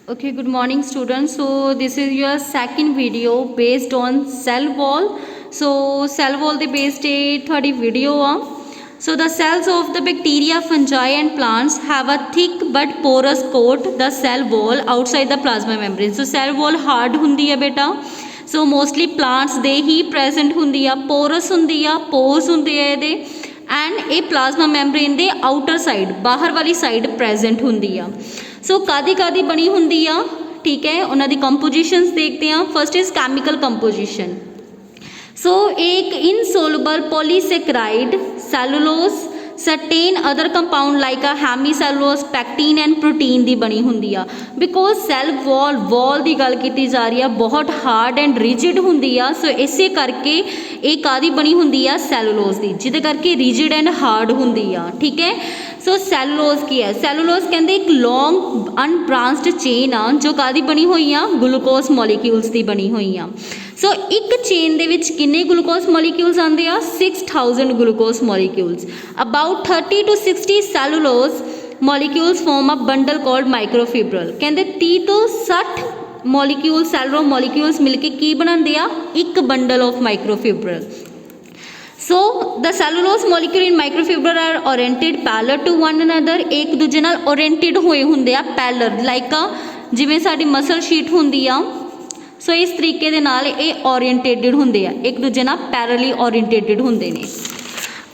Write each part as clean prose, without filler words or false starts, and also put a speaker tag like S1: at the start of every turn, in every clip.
S1: Okay, good morning students. So this is your second video based on cell wall. So cell wall the based thirty video So the cells of the bacteria, fungi and plants have a thick but porous coat, the cell wall outside the plasma membrane. So cell wall hard hundi hai beta. So mostly plants they he present हुंदी आ, porous हुंदी आ, pores हुंदे आ ਇਹਦੇ and ਇਹ plasma membrane ਦੇ outer side ਬਾਹਰ ਵਾਲੀ side present ਹੁੰਦੀ ਆ। सो कादी कादी बनी हुंदी आ, ठीक है, उन्होंने कंपोजिशंस देखते हैं। First is chemical composition. So एक insoluble polysaccharide, cellulose, certain other compound like uh hemicellulose, pectin and protein दी बनी हुंदी आ। बिकॉज सैल वॉल दी गल कीती जा रही है, बहुत हार्ड एंड रिजिड हुंदी आ। सो इसे करके एक कादी बनी हुंदी आ सैलुलोज दी, जिहदे करके रिजिड एंड हार्ड हुंदी आ, ठीक है। सो सैलुलोज की है, सैलुलोज कहते एक लॉन्ग अनब्रांच्ड चेन आ जो कादी बनी हुई आ, ग्लूकोज मॉलिक्यूल्स दी बनी हुई आ। सो एक चेन दे विच किन्ने ग्लूकोज मॉलिक्यूल्स आंदे आ, 6000 glucose molecules. About 30 to 60 cellulose molecules form a bundle called microfibril. कहते 30 to 60 मॉलिक्यूल सैलुलो मॉलिक्यूल्स मिलके की बनाते आ, एक bundle of microfibril. So the cellulose molecule in microfibril are oriented parallel to one another, एक दूजे नाल ओरेंटेड होए हुंदे आ, पैलर लाइक आ जिवें साडी मसल शीट हुंदी आ। सो इस तरीके दे नाल ये ओरिएंटेटेड हुंदे आ, एक दूजे नाल पैरेलली ओरिएंटेटेड हुंदे ने।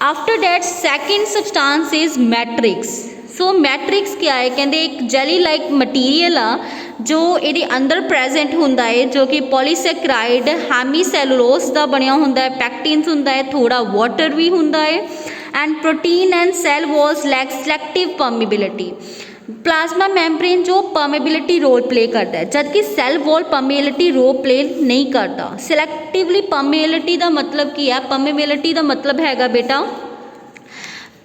S1: After that second substance is matrix. So matrix क्या है, कहते एक जेली लाइक मटीरियल आ जो ये अंदर प्रेजेंट हुंदा है, जो कि पॉलीसेक्राइड हेमीसेलुलोज का बनिया हुंदा है, पैक्टीन्स हुंदा है, थोड़ा वाटर भी हुंदा है and protein and cell walls lack selective permeability. Plasma membrane जो परमेबिलिटी रोल प्ले करता है, जबकि cell wall permeability role play नहीं करता। सिलेक्टिवली परमेबिलिटी का मतलब की है, परमेबिलिटी का मतलब हैगा बेटा,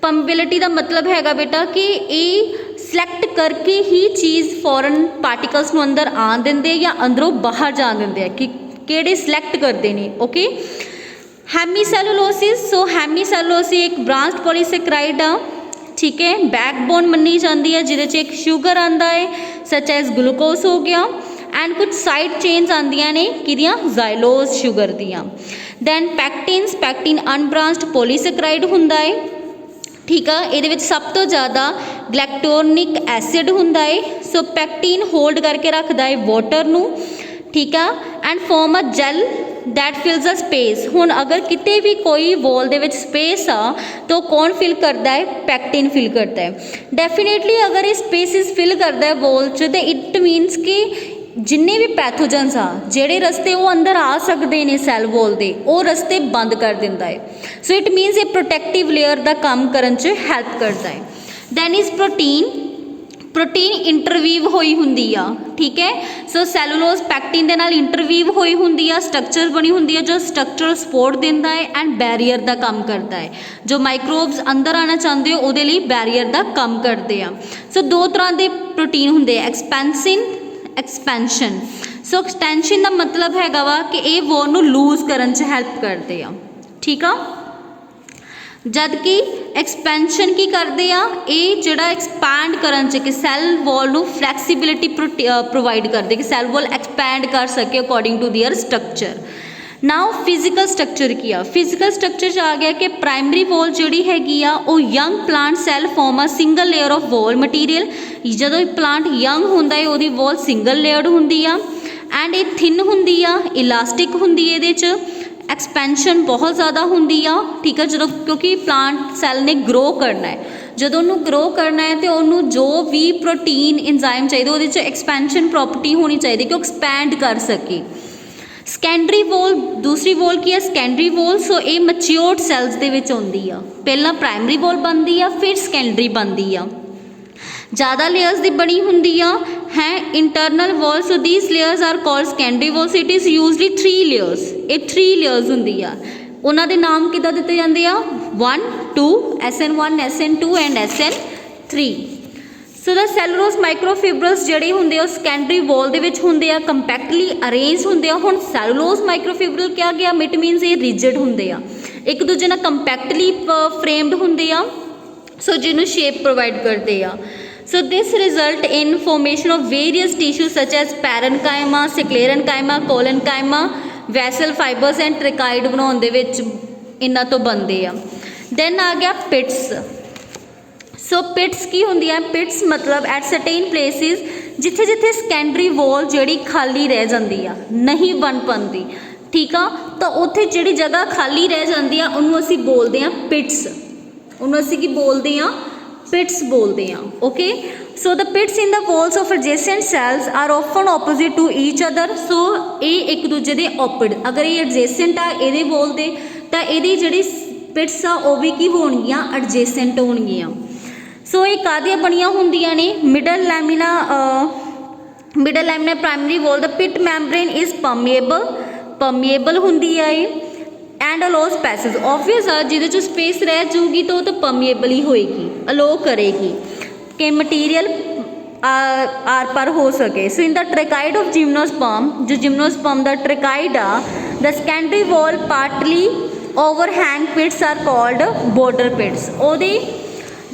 S1: परमेबिलिटी का मतलब हैगा बेटा कि ये सिलेक्ट करके ही चीज़ फॉरन पार्टिकल्स नूं अंदर आन देंदे या अंदरों बाहर जान देंदे है कि किहड़े सिलेक्ट करते हैं। ओके, हेमीसेलुलोसिस। सो हेमीसेलुलोसिस एक ब्रांच्ड पॉलीसेक्राइड आ, ठीक है, बैकबोन मनी जाती है जिहदे च एक शुगर आंदा है सच एज ग्लूकोज हो गया एंड कुछ साइड चेन्स आंदियां ने किदियां, जाइलोज शुगर दियां। दैन पैक्टीन्स, पैक्टीन अनब्रांच्ड पॉलीसेक्राइड हुंदा है, ठीक है, ये सब तो ज़्यादा ग्लैक्टोनिक एसिड हुंदा है। सो पैक्टीन होल्ड करके रखता है वाटर नू, ठीक है, and form a gel that fills a space. हुण अगर किते भी कोई वॉल दे विच स्पेस आ तो कौन फिल करता है, पैक्टीन फिल करता है। डेफिनेटली अगर ये स्पेसिस फिल करता है वॉल च तो इट मीनस कि जिन्ने भी पैथोजनस आ जेड़े रस्ते वो अंदर आ सकते हैं सैल वॉल दे, वो रस्ते बंद कर दिंदा है। सो इट मीनस ये प्रोटैक्टिव लेयर का काम करन च हैल्प करता है। Then is protein. Protein interweave होई हुंदी आ, ठीक है। सो सैलुलोज पैक्टीन दे नाल इंटरवीव होई हुंदी आ, स्ट्रक्चर बनी हुंदी है जो स्ट्रक्चरल सपोर्ट दिंदा है एंड बैरीयर का काम करता है। जो माइक्रोब्स अंदर आना चाहते हो उहदे लई बैरीयर का काम करते हैं। सो दो तरह के प्रोटीन हुंदे, एक्सपेंसिन, एक्सपेंशन। सो एक्सटेंशन का मतलब हैगा वा कि ये वॉल नूं लूज करन च हैल्प करते हैं, ठीक आ, जबकि एक्सपेंशन की करते आ, ये जिहड़ा एक्सपैंड करन च कि सैल वॉल नूं फ्लैक्सीबिलिटी प्रोवाइड करते कि सैल वॉल एक्सपैंड कर सके according to their structure. Now physical structure की आ, फिजिकल स्ट्रक्चर आ गया कि प्राइमरी वॉल जिहड़ी हैगी आ वो young plant cell form a single layer of wall material. जदों प्लांट यंग हुंदा है उहदी वॉल सिंगल लेयर्ड हुंदी आ एंड ये थिन हुंदी आ, इलास्टिक हुंदी है, इहदे च एक्सपेंशन बहुत ज़्यादा हुंदी आ, ठीक है, जो क्योंकि प्लांट सैल ने ग्रो करना है, जो उन्होंने ग्रो करना है तो उन्होंने जो भी प्रोटीन इंजाइम चाहिए वो एक्सपेंशन प्रॉपर्टी होनी चाहिए कि एक्सपैंड कर सके। सैकेंडरी वॉल, दूसरी वॉल की है सैकेंडरी वॉल। सो ये मैच्योर्ड सैल्स दे विच आउंदी आ, पहला प्राइमरी वॉल बनती आ फिर सैकेंडरी बनती आ, ज़्यादा लेयर्स की बनी हुंदी आ है internal wall. So these layers are called secondary walls. It is usually 3 layers, ये 3 लेयर्स हुंदी आ। उन्हां दे नाम किद्दां दित्ते जांदे आ, 1, 2, SN1, SN2 and SN3। So the cellulose microfibrils जिहड़े हुंदे आ सैकेंडरी वॉल दे विच हुंदे आ, कंपैक्टली अरेंज हुंदे आ। हुण सैलुलोज माइक्रोफिब्रल क्या गया, इट मीनस ये रिजिड हुंदे आ, एक दूजे नाल कंपैक्टली फ्रेम्ड हुंदे आ, सो जिन्हों शेप प्रोवाइड करते आ। So this result in formation of various tissues such as parenchyma, sclerenchyma, collenchyma, vessel fibers and tracheids बनाउण दे विच इन्हां तो बनदे आ। Then आ गया पिट्स। सो पिट्स की होंदी है? पिट्स मतलब एट सर्टेन प्लेसिस जिथे जिथे सैकेंडरी वॉल जिहड़ी खाली रह जाती आ, नहीं बन पाती, ठीक आ, तो उत्थे जिहड़ी जगह खाली रह जाती आ उन्होंने असीं बोलते हैं पिट्स। उन्होंने असीं की बोलते हैं? पिट्स बोलते हैं। Okay, so the pits in the walls of adjacent cells are often opposite to each other. So ये एक दूजे के ऑपोजिट, अगर ये एडजेसेंट आ ये वॉल दे तो ये जिहड़ी पिट्स आ वो भी की होणगियां? एडजेसेंट होणगियां। सो ये कादियां बनियां हुंदियां ने? Middle lamina primary wall the pit membrane is permeable हुंदी है एंड अलोज पैसेज। ऑब्वियस आ जिहदे च स्पेस रह जाऊगी तो परमेएबल ही होएगी, अलो करेगी कि मटीरियल आर पार हो सके। So in the tracheid of gymnosperm, जो जिम्नोस्पर्म द ट्रेकाइड आ, the secondary wall partly overhang pits are called border pits. ओदे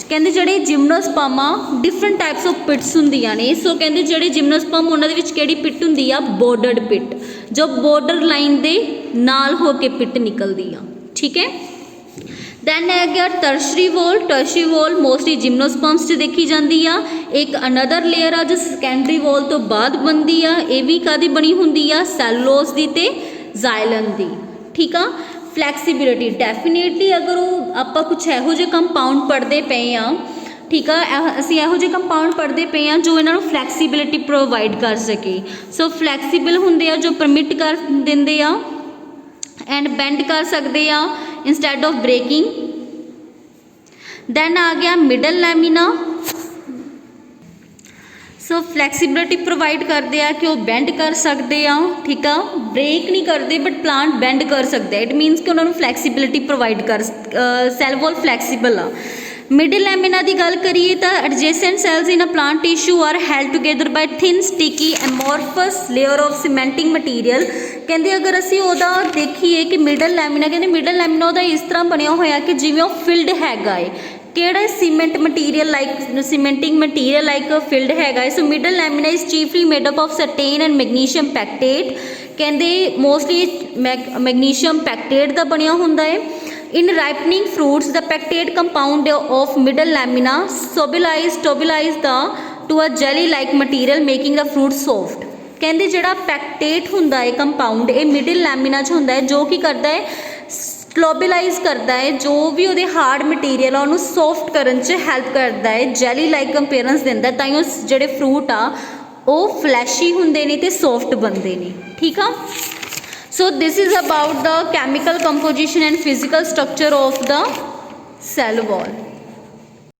S1: कहते जिहड़े जिम्नोस्पर्म आ डिफरेंट टाइप्स ऑफ पिट्स हुंदियां ने। सो कहते जिहड़े जिम्नोस्पर्म उन्हां दे विच किहड़ी पिट हुंदी आ? बॉर्डर्ड पिट, जो बॉर्डर लाइन दे नाल हो के पिट निकलदी आ, ठीक है। दैन है गया tertiary wall. Tertiary wall mostly gymnosperms च देखी जाती आ। एक अनदर लेयर आ जो सैकेंडरी वॉल तो बाद बनती आ, ये भी कादी बनी हुंदी आ? सैलूलोज दी ते जाइलम दी, ठीक आ। फ्लैक्सीबिलिटी डेफिनेटली अगर वो आप कुछ यहो जे कंपाउंड पढ़ते पे हाँ, ठीक है, असीं यहो जे कंपाउंड पढ़ते पे हाँ जो इन्हों फ्लैक्सीबिलिटी प्रोवाइड कर सके। सो फ्लैक्सीबल होंदे आ जो परमिट कर देंदे आ एंड बेंड कर सकते आ इंस्टैड ऑफ ब्रेकिंग। दैन आ गया मिडल लैमिना। सो फ्लैक्सीबिलिटी प्रोवाइड करते हैं कि वो बेंड कर सकते हैं, ठीक है, ब्रेक नहीं करते बट प्लांट बेंड कर सकते हैं। इट मीनस कि उन्होंने फ्लैक्सीबिलिटी प्रोवाइड कर, सैल वॉल फ्लैक्सीबल आ। मिडल लैमिना की गल करिए तो adjacent cells in a plant tissue are held together by thin sticky amorphous layer of cementing material. कहते अगर असी ओदा देखिए कि मिडल लैमिना, कहते मिडल लैमिना ओदा इस तरह बनया होया कि जिवें वो फिल्ड हैगा है केड़ा cement material like cementing material like filled हैगा। So middle lamina is chiefly made up of certain and magnesium pectate. कहते मोस्टली मैग्नीशियम पैक्टेट का बनया हुंदा है। In ripening fruits the pectate compound of middle lamina stabilize the to a jelly like material making the fruit soft. कहते जिहड़ा pectate हुंदा है compound ये मिडल लैमिना च हुंदा है जो कि करता है स्लोबिलाइज करता है जो भी वो हार्ड मटीरियल उन्होंने सॉफ्ट करने च हैल्प करता है, जैली लाइक अपीयरेंस दिंदा है, ताइयों जिहड़े फ्रूट आ वो फ्लैशी हुंदे ने ते सॉफ्ट बनते ने, ठीक आ। So this is about the chemical composition and physical structure of the cell wall.